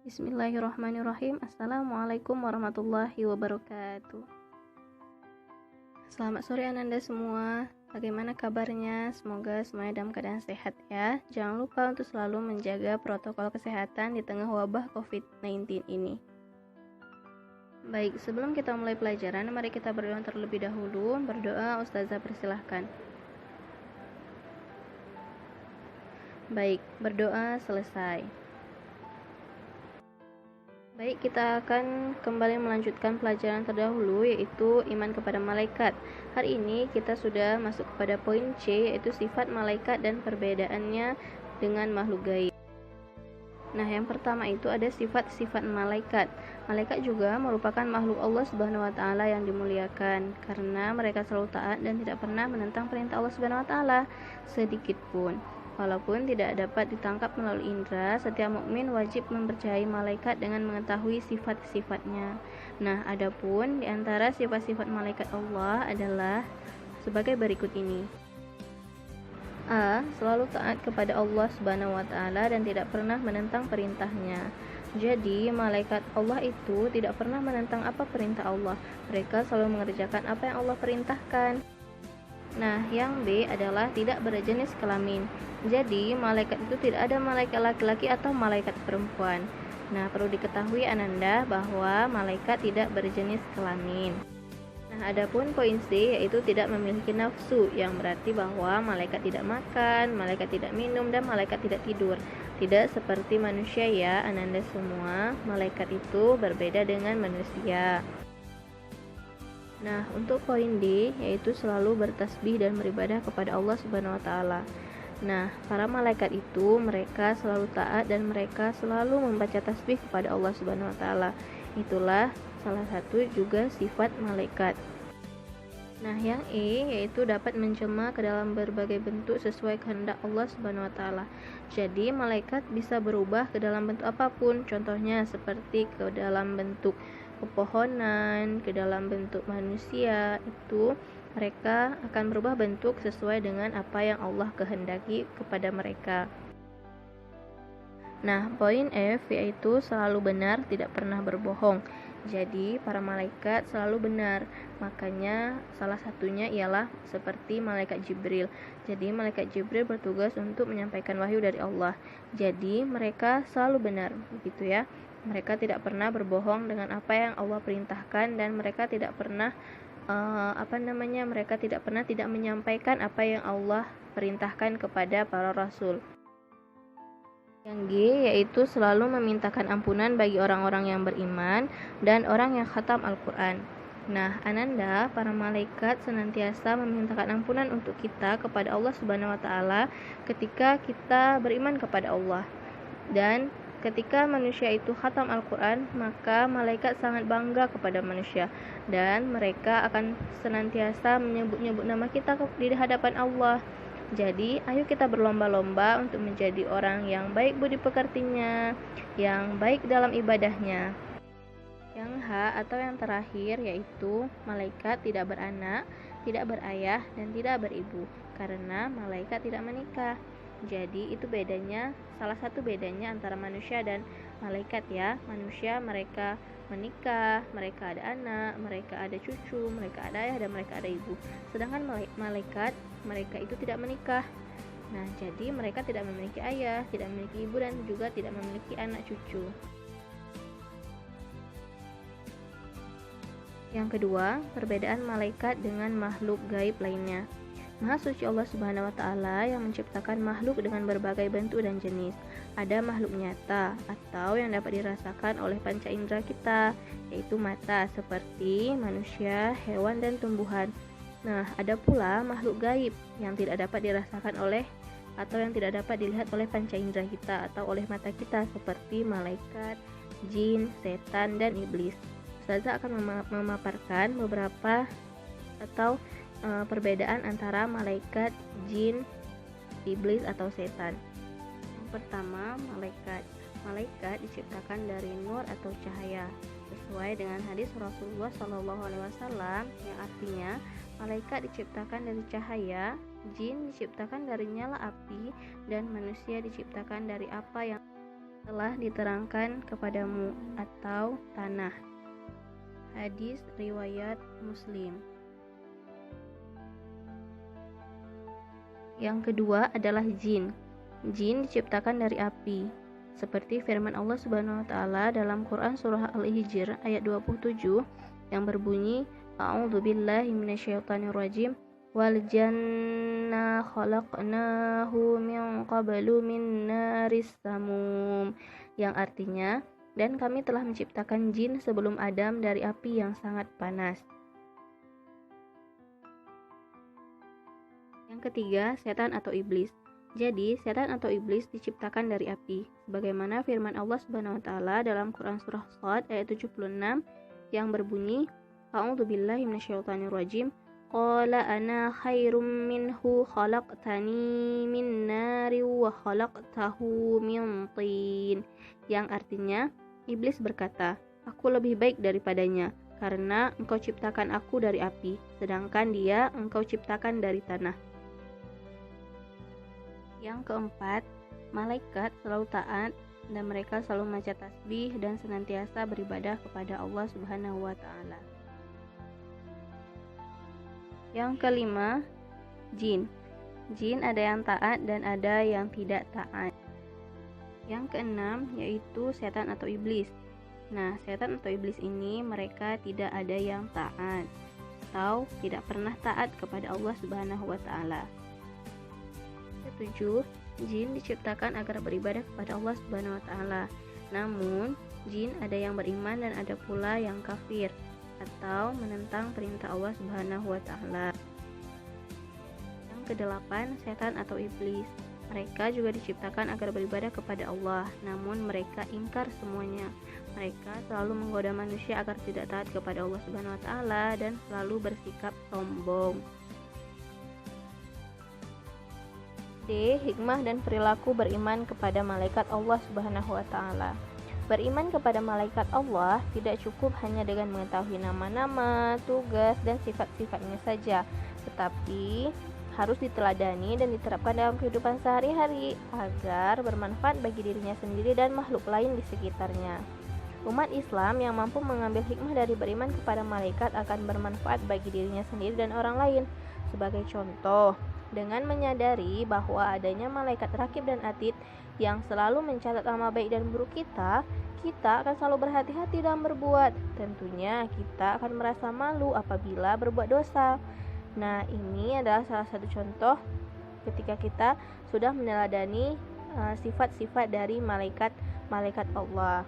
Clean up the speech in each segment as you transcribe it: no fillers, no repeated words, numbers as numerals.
Bismillahirrahmanirrahim. Assalamualaikum warahmatullahi wabarakatuh. Selamat sore Ananda semua. Bagaimana kabarnya? Semoga semuanya dalam keadaan sehat ya. Jangan lupa untuk selalu menjaga protokol kesehatan di tengah wabah COVID-19 ini. Baik, sebelum kita mulai pelajaran, mari kita berdoa terlebih dahulu. Berdoa, Ustazah persilahkan. Baik, berdoa selesai. Baik, kita akan kembali melanjutkan pelajaran terdahulu, yaitu iman kepada malaikat. Hari ini kita sudah masuk kepada poin C, yaitu sifat malaikat dan perbedaannya dengan makhluk gaib. Nah, yang pertama itu ada sifat-sifat malaikat. Malaikat juga merupakan makhluk Allah Subhanahu wa taala yang dimuliakan karena mereka selalu taat dan tidak pernah menentang perintah Allah Subhanahu wa taala sedikit pun. Walaupun tidak dapat ditangkap melalui indera, setiap mukmin wajib mempercayai malaikat dengan mengetahui sifat-sifatnya. Nah, adapun di antara sifat-sifat malaikat Allah adalah sebagai berikut ini. A. Selalu taat kepada Allah Subhanahu wa taala dan tidak pernah menentang perintahnya. Jadi, malaikat Allah itu tidak pernah menentang apa perintah Allah. Mereka selalu mengerjakan apa yang Allah perintahkan. Nah, yang B adalah tidak berjenis kelamin. Jadi, malaikat itu tidak ada malaikat laki-laki atau malaikat perempuan. Nah, perlu diketahui Ananda bahwa malaikat tidak berjenis kelamin. Nah, adapun poin C yaitu tidak memiliki nafsu, yang berarti bahwa malaikat tidak makan, malaikat tidak minum, dan malaikat tidak tidur. Tidak seperti manusia ya, Ananda semua. Malaikat itu berbeda dengan manusia. Nah, untuk poin D yaitu selalu bertasbih dan beribadah kepada Allah Subhanahu wa taala. Nah, para malaikat itu mereka selalu taat dan mereka selalu membaca tasbih kepada Allah Subhanahu wa taala. Itulah salah satu juga sifat malaikat. Nah, yang E yaitu dapat menjelma ke dalam berbagai bentuk sesuai kehendak Allah Subhanahu wa taala. Jadi, malaikat bisa berubah ke dalam bentuk apapun. Contohnya seperti ke dalam bentuk pepohonan, ke dalam bentuk manusia, itu mereka akan berubah bentuk sesuai dengan apa yang Allah kehendaki kepada mereka. Nah, poin F yaitu selalu benar, tidak pernah berbohong. Jadi, para malaikat selalu benar. Makanya salah satunya ialah seperti malaikat Jibril. Jadi, malaikat Jibril bertugas untuk menyampaikan wahyu dari Allah. Jadi, mereka selalu benar, begitu ya. Mereka tidak pernah berbohong dengan apa yang Allah perintahkan dan mereka tidak pernah mereka tidak pernah tidak menyampaikan apa yang Allah perintahkan kepada para rasul. Yang G yaitu selalu memintakan ampunan bagi orang-orang yang beriman dan orang yang khatam Al-Quran. Nah, Ananda, para malaikat senantiasa memintakan ampunan untuk kita kepada Allah Subhanahu wa taala ketika kita beriman kepada Allah. Dan ketika manusia itu khatam Al-Quran, maka malaikat sangat bangga kepada manusia dan mereka akan senantiasa menyebut-nyebut nama kita di hadapan Allah. Jadi, ayo kita berlomba-lomba untuk menjadi orang yang baik budi pekertinya, yang baik dalam ibadahnya. Yang H atau yang terakhir yaitu malaikat tidak beranak, tidak berayah, dan tidak beribu, karena malaikat tidak menikah. Jadi, itu bedanya, salah satu bedanya antara manusia dan malaikat ya. Manusia mereka menikah, mereka ada anak, mereka ada cucu, mereka ada ayah, dan mereka ada ibu. Sedangkan malaikat mereka itu tidak menikah. Nah, jadi mereka tidak memiliki ayah, tidak memiliki ibu, dan juga tidak memiliki anak cucu. Yang kedua, perbedaan malaikat dengan makhluk gaib lainnya. Maha suci Allah Subhanahu wa taala yang menciptakan makhluk dengan berbagai bentuk dan jenis. Ada makhluk nyata atau yang dapat dirasakan oleh panca indera kita, yaitu mata, seperti manusia, hewan, dan tumbuhan. Nah, ada pula makhluk gaib yang tidak dapat dirasakan oleh atau yang tidak dapat dilihat oleh panca indera kita atau oleh mata kita, seperti malaikat, jin, setan, dan iblis. Ustazah akan memaparkan beberapa atau perbedaan antara malaikat, jin, iblis, atau setan. Yang pertama, malaikat. Malaikat diciptakan dari nur atau cahaya, sesuai dengan hadis Rasulullah SAW yang artinya malaikat diciptakan dari cahaya, jin diciptakan dari nyala api, dan manusia diciptakan dari apa yang telah diterangkan kepadamu, atau tanah. Hadis riwayat Muslim. Yang kedua adalah jin. Jin diciptakan dari api, seperti firman Allah Subhanahu wa taala dalam Quran surah Al-Hijr ayat 27 yang berbunyi, A'udzubillahi minasyaitonirrajim, wal janna khalaqnahu min qablu min naris samum, yang artinya, dan kami telah menciptakan jin sebelum Adam dari api yang sangat panas. Yang ketiga, setan atau iblis. Jadi, setan atau iblis diciptakan dari api, sebagaimana firman Allah Subhanahu wa taala dalam Quran surah Shad ayat 76 yang berbunyi, A'udzubillahi minasyaitonirrajim, qala ana khairum minhu khalaqtani min nari wa khalaqtahu min tin, yang artinya, iblis berkata, aku lebih baik daripadanya, karena engkau ciptakan aku dari api, sedangkan dia engkau ciptakan dari tanah. Yang keempat, malaikat selalu taat dan mereka selalu membaca tasbih dan senantiasa beribadah kepada Allah Subhanahu wa taala. Yang kelima, jin. Jin ada yang taat dan ada yang tidak taat. Yang keenam yaitu setan atau iblis. Nah, setan atau iblis ini mereka tidak ada yang taat atau tidak pernah taat kepada Allah Subhanahu wa taala. 7. Jin diciptakan agar beribadah kepada Allah Subhanahu wa taala. Namun, jin ada yang beriman dan ada pula yang kafir atau menentang perintah Allah Subhanahu wa taala. Yang kedelapan, setan atau iblis. Mereka juga diciptakan agar beribadah kepada Allah, namun mereka ingkar semuanya. Mereka selalu menggoda manusia agar tidak taat kepada Allah Subhanahu wa taala dan selalu bersikap sombong. D. Hikmah dan perilaku beriman kepada malaikat Allah Subhanahu wa taala. Beriman kepada malaikat Allah tidak cukup hanya dengan mengetahui nama-nama, tugas, dan sifat-sifatnya saja, tetapi harus diteladani dan diterapkan dalam kehidupan sehari-hari agar bermanfaat bagi dirinya sendiri dan makhluk lain di sekitarnya. Umat Islam yang mampu mengambil hikmah dari beriman kepada malaikat akan bermanfaat bagi dirinya sendiri dan orang lain. Sebagai contoh, dengan menyadari bahwa adanya malaikat rakib dan atid yang selalu mencatat amal baik dan buruk kita akan selalu berhati-hati dalam berbuat. Tentunya kita akan merasa malu apabila berbuat dosa. Nah, ini adalah salah satu contoh ketika kita sudah meneladani sifat-sifat dari malaikat Allah.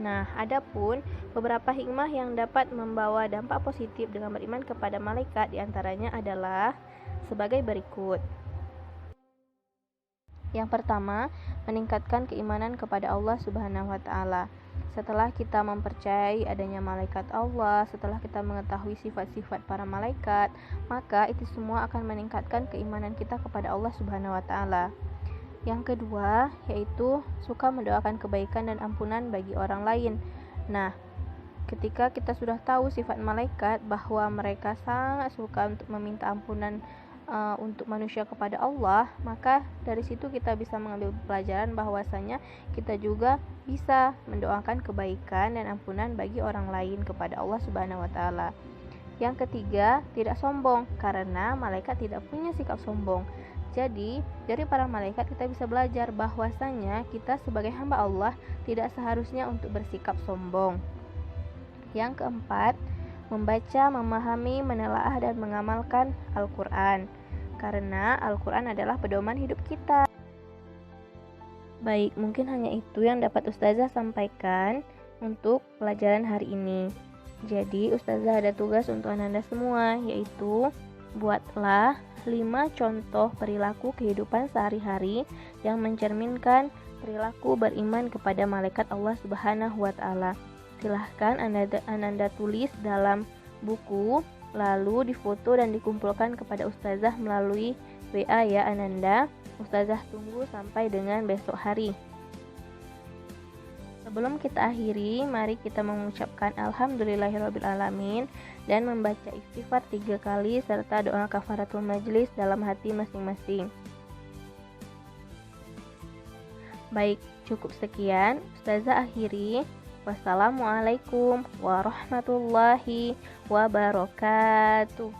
Nah, adapun beberapa hikmah yang dapat membawa dampak positif dengan beriman kepada malaikat diantaranya adalah sebagai berikut. Yang pertama, meningkatkan keimanan kepada Allah Subhanahu wa taala. Setelah kita mempercayai adanya malaikat Allah, setelah kita mengetahui sifat-sifat para malaikat, maka itu semua akan meningkatkan keimanan kita kepada Allah Subhanahu wa taala. Yang kedua, yaitu suka mendoakan kebaikan dan ampunan bagi orang lain. Nah, ketika kita sudah tahu sifat malaikat bahwa mereka sangat suka untuk meminta ampunan untuk manusia kepada Allah, maka dari situ kita bisa mengambil pelajaran bahwasanya kita juga bisa mendoakan kebaikan dan ampunan bagi orang lain kepada Allah Subhanahu wa taala. Yang ketiga, tidak sombong, karena malaikat tidak punya sikap sombong. Jadi, dari para malaikat kita bisa belajar bahwasanya kita sebagai hamba Allah tidak seharusnya untuk bersikap sombong. Yang keempat, membaca, memahami, menelaah, dan mengamalkan Al-Quran, karena Al-Quran adalah pedoman hidup kita. Baik, mungkin hanya itu yang dapat Ustazah sampaikan untuk pelajaran hari ini. Jadi, Ustazah ada tugas untuk Anda semua, yaitu buatlah 5 contoh perilaku kehidupan sehari-hari yang mencerminkan perilaku beriman kepada malaikat Allah Subhanahu wa taala. Silahkan Anda tulis dalam buku, lalu difoto dan dikumpulkan kepada Ustazah melalui WA ya Ananda. Ustazah tunggu sampai dengan besok hari. Sebelum kita akhiri, mari kita mengucapkan Alhamdulillahirrabbilalamin dan membaca istighfar 3 kali serta doa kafaratul majlis dalam hati masing-masing. Baik, cukup sekian. Ustazah akhiri. Wassalamualaikum warahmatullahi wabarakatuh.